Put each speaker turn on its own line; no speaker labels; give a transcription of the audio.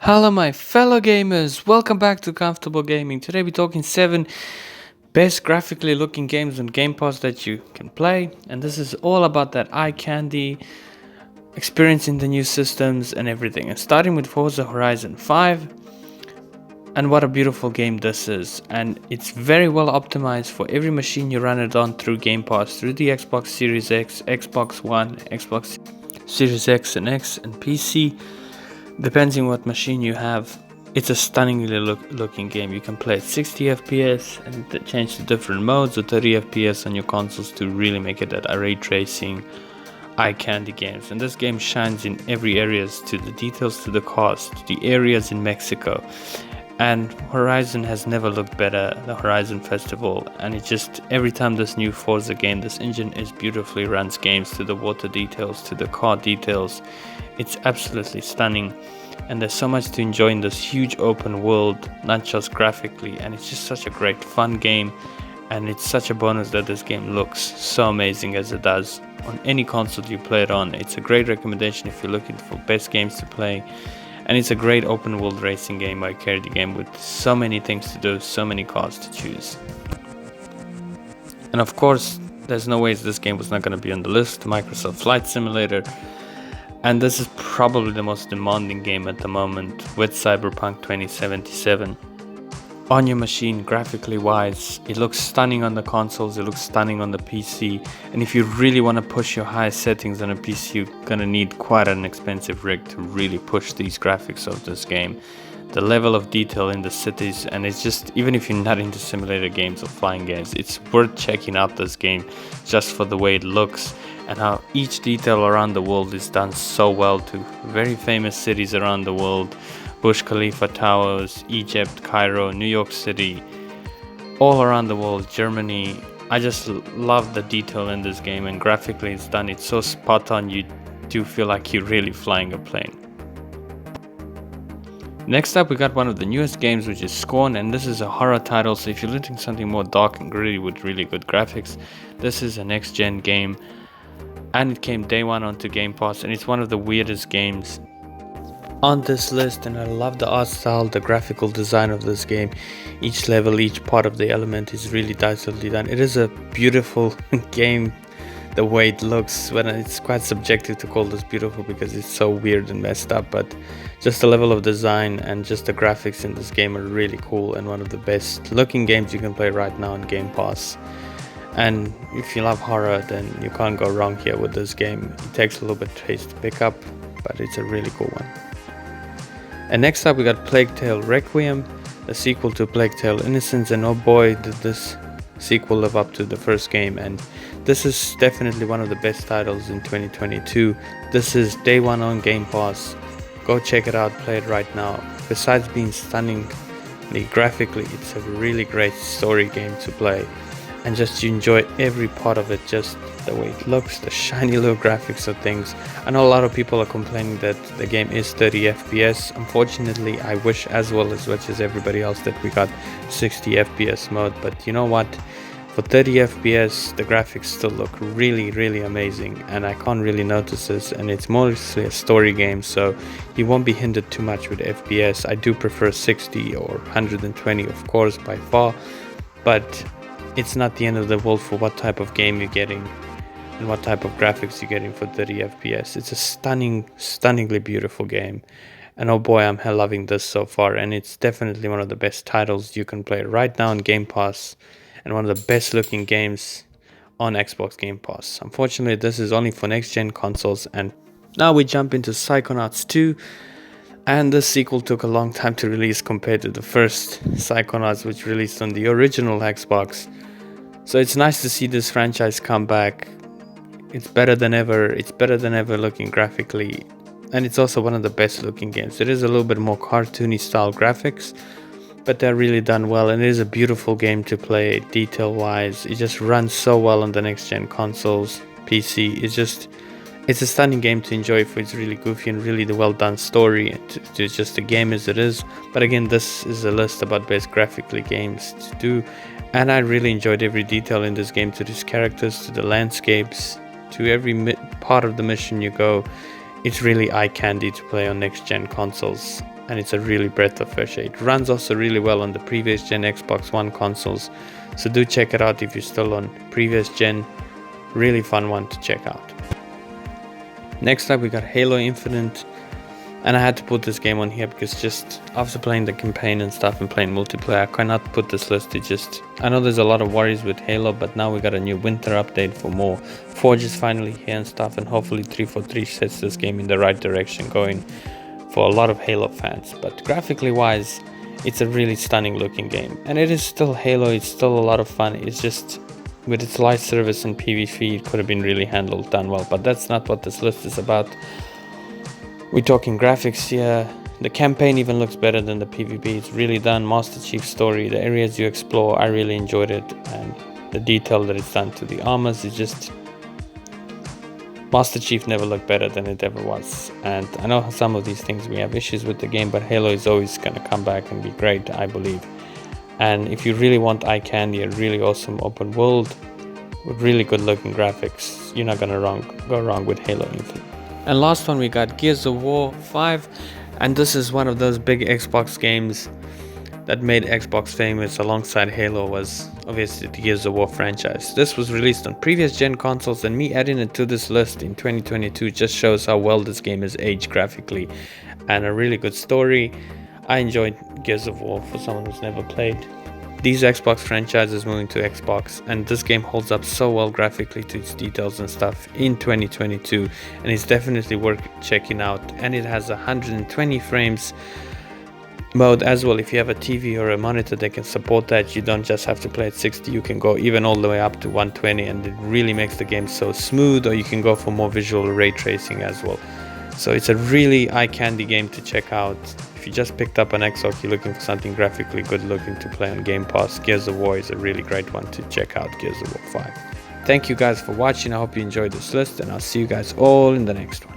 Hello, my fellow gamers. Welcome back to Comfortable Gaming. Today we're talking 7 best graphically looking games on Game Pass that you can play, and this is all about that eye candy, experiencing the new systems and everything. And starting with Forza Horizon 5, and what a beautiful game this is. And it's very well optimized for every machine you run it on through Game Pass, through the Xbox Series X, Xbox One, Xbox Series X and X, and PC. Depending what machine you have, it's a stunningly looking game. You can play at 60 FPS and change the different modes, or 30 FPS on your consoles to really make it that ray tracing, eye candy games. And this game shines in every areas, to the details, to the cost, to the areas in Mexico. And Horizon has never looked better, the Horizon Festival, and it just, every time this new Forza game, this engine is beautifully runs games, to the water details, to the car details. It's absolutely stunning, and there's so much to enjoy in this huge open world, not just graphically, and it's just such a great fun game. And it's such a bonus that this game looks so amazing as it does on any console you play it on. It's a great recommendation if you're looking for best games to play. And it's a great open world racing game, arcade game with so many things to do, so many cars to choose. And of course, there's no ways this game was not going to be on the list, Microsoft Flight Simulator. And this is probably the most demanding game at the moment with Cyberpunk 2077. On your machine, graphically wise, it looks stunning on the consoles, it looks stunning on the PC, and if you really want to push your highest settings on a PC, you're gonna need quite an expensive rig to really push these graphics of this game. The level of detail in the cities, and it's just, even if you're not into simulator games or flying games, it's worth checking out this game just for the way it looks and how each detail around the world is done so well, to very famous cities around the world. Burj Khalifa Towers, Egypt, Cairo, New York City, all around the world, Germany. I just love the detail in this game, and graphically it's done. It's so spot on, you do feel like you're really flying a plane. Next up, we got one of the newest games, which is Scorn, and this is a horror title, so if you're looking something more dark and gritty with really good graphics, this is a next-gen game, and it came day one onto Game Pass, and it's one of the weirdest games on this list, and I love the art style, the graphical design of this game. Each level, each part of the element is really nicely done. It is a beautiful game, the way it looks. When it's quite subjective to call this beautiful because it's so weird and messed up, but just the level of design and just the graphics in this game are really cool, and one of the best looking games you can play right now on Game Pass. And if you love horror, then you can't go wrong here with this game. It takes a little bit of taste to pick up, but it's a really cool one. And next up, we got Plague Tale Requiem, a sequel to Plague Tale Innocence, and oh boy, did this sequel live up to the first game. And this is definitely one of the best titles in 2022. This is day one on Game Pass. Go check it out, play it right now. Besides being stunningly graphically, it's a really great story game to play. And just you enjoy every part of it, just the way it looks, the shiny little graphics of things. I know a lot of people are complaining that the game is 30 FPS. Unfortunately, I wish as well as much as everybody else that we got 60 FPS mode, but you know what? For 30 FPS, the graphics still look really, really amazing, and I can't really notice this, and it's mostly a story game, so you won't be hindered too much with FPS. I do prefer 60 or 120, of course, by far, but it's not the end of the world for what type of game you're getting and what type of graphics you're getting for 30 FPS. It's a stunningly beautiful game. And oh boy, I'm hell loving this so far. And it's definitely one of the best titles you can play right now on Game Pass. And one of the best looking games on Xbox Game Pass. Unfortunately, this is only for next gen consoles. And now we jump into Psychonauts 2. And the sequel took a long time to release compared to the first Psychonauts, which released on the original Xbox. So it's nice to see this franchise come back. It's better than ever. It's better than ever looking graphically. And it's also one of the best looking games. It is a little bit more cartoony style graphics, but they're really done well. And it is a beautiful game to play detail wise. It just runs so well on the next gen consoles, PC. It's a stunning game to enjoy for its really goofy and really the well done story. It's just a game as it is. But again, this is a list about best graphically games to do. And I really enjoyed every detail in this game, to these characters, to the landscapes, to every part of the mission you go. It's really eye candy to play on next gen consoles. and it's a really breath of fresh air. It runs also really well on the previous gen Xbox One consoles, so do check it out if you're still on previous gen. Really fun one to check out. Next up we got Halo Infinite, and I had to put this game on here because just after playing the campaign and stuff and playing multiplayer, I cannot put this list. I know there's a lot of worries with Halo, but now we got a new winter update for more. Forge is finally here and stuff, and hopefully 343 sets this game in the right direction, going for a lot of Halo fans. But graphically wise, it's a really stunning looking game, and it is still Halo. It's still a lot of fun. It's just with its live service and PvP, it could have been really done well, but that's not what this list is about. We're talking graphics here. The campaign even looks better than the PvP. It's really done. Master Chief story, the areas you explore, I really enjoyed it, and the detail that it's done to the armors is just... Master Chief never looked better than it ever was. And I know some of these things we have issues with the game, but Halo is always going to come back and be great, I believe. And if you really want eye candy, a really awesome open world with really good looking graphics, you're not going to go wrong with Halo Infinite. And last one we got Gears of War 5, and this is one of those big Xbox games that made Xbox famous alongside Halo, was obviously the Gears of War franchise. This was released on previous gen consoles, and me adding it to this list in 2022 just shows how well this game is aged graphically, and a really good story. I enjoyed Gears of War for someone who's never played. These Xbox franchises moving to Xbox, and this game holds up so well graphically to its details and stuff in 2022, and it's definitely worth checking out. And it has 120 frames mode as well. If you have a TV or a monitor that can support that, you don't just have to play at 60, you can go even all the way up to 120, and it really makes the game so smooth. Or you can go for more visual ray tracing as well. So it's a really eye candy game to check out. If you just picked up an Xbox, you're looking for something graphically good looking to play on Game Pass, Gears of War is a really great one to check out, Gears of War 5. Thank you guys for watching. I hope you enjoyed this list, and I'll see you guys all in the next one.